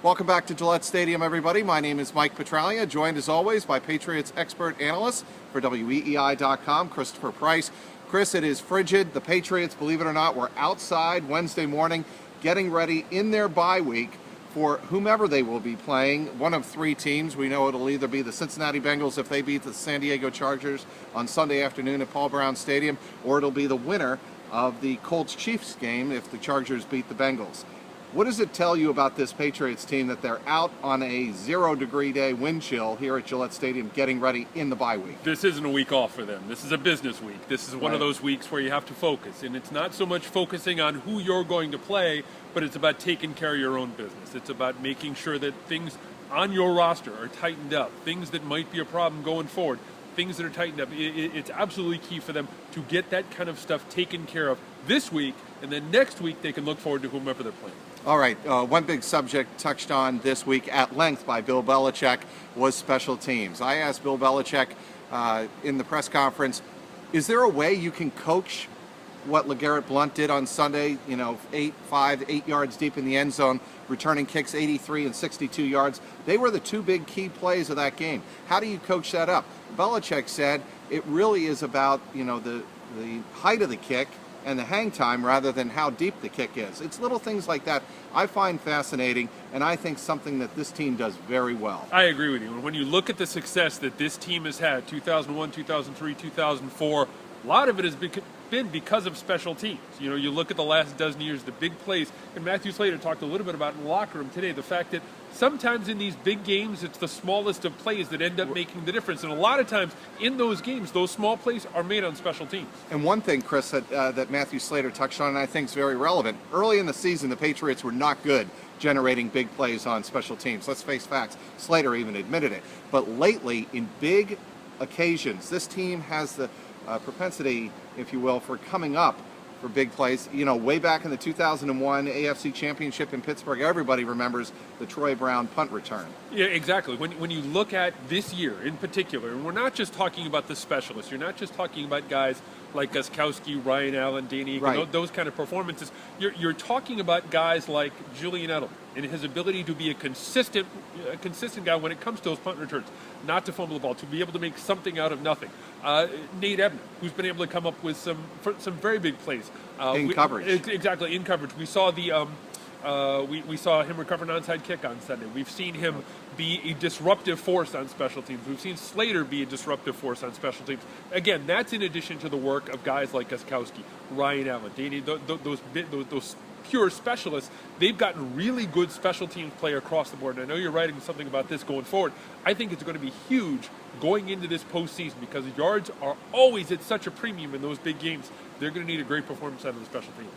Welcome back to Gillette Stadium, everybody. My name is Mike Petraglia, joined as always by Patriots expert analyst for WEEI.com, Christopher Price. Chris, it is frigid. The Patriots, believe it or not, were outside Wednesday morning getting ready in their bye week for whomever they will be playing. One of three teams. We know it'll either be the Cincinnati Bengals if they beat the San Diego Chargers on Sunday afternoon at Paul Brown Stadium, or it'll be the winner of the Colts-Chiefs game if the Chargers beat the Bengals. What does it tell you about this Patriots team that they're out on a 0-degree day wind chill here at Gillette Stadium getting ready in the bye week? This isn't a week off for them. This is a business week. This is one of those weeks where you have to focus. And it's not so much focusing on who you're going to play, but it's about taking care of your own business. It's about making sure that things on your roster are tightened up, things that might be a problem going forward, things that are tightened up. It's absolutely key for them to get that kind of stuff taken care of this week, and then next week they can look forward to whomever they're playing. All right, one big subject touched on this week at length by Bill Belichick was special teams. I asked Bill Belichick in the press conference, is there a way you can coach what LeGarrette Blount did on Sunday, 8 yards deep in the end zone, returning kicks 83 and 62 yards. They were the two big key plays of that game. How do you coach that up? Belichick said it really is about, the height of the kick and the hang time rather than how deep the kick is. It's little things like that I find fascinating, and I think something that this team does very well. I agree with you. When you look at the success that this team has had, 2001, 2003, 2004, a lot of it has been because of special teams. You look at the last dozen years, the big plays, and Matthew Slater talked a little bit about in the locker room today, the fact that sometimes in these big games, it's the smallest of plays that end up making the difference. And a lot of times in those games, those small plays are made on special teams. And one thing, Chris, that Matthew Slater touched on, and I think is very relevant, early in the season, the Patriots were not good generating big plays on special teams. Let's face facts. Slater even admitted it. But lately, in big occasions, this team has the propensity, if you will, for coming up for big plays. Way back in the 2001 AFC Championship in Pittsburgh, everybody remembers the Troy Brown punt return. Yeah, exactly. When you look at this year in particular, and we're not just talking about the specialists, you're not just talking about guys like Gostkowski, Ryan Allen, Danny, right, those kind of performances. You're talking about guys like Julian Edelman and his ability to be a consistent guy when it comes to those punt returns, not to fumble the ball, to be able to make something out of nothing. Nate Ebner, who's been able to come up with some very big plays in coverage. Exactly, in coverage. We saw we saw him recover an onside kick on Sunday. We've seen him be a disruptive force on special teams. We've seen Slater be a disruptive force on special teams. Again, that's in addition to the work of guys like Gostkowski, Ryan Allen, Danny, those pure specialists. They've gotten really good special teams play across the board. And I know you're writing something about this going forward. I think it's going to be huge going into this postseason because yards are always at such a premium in those big games. They're going to need a great performance out of the special teams.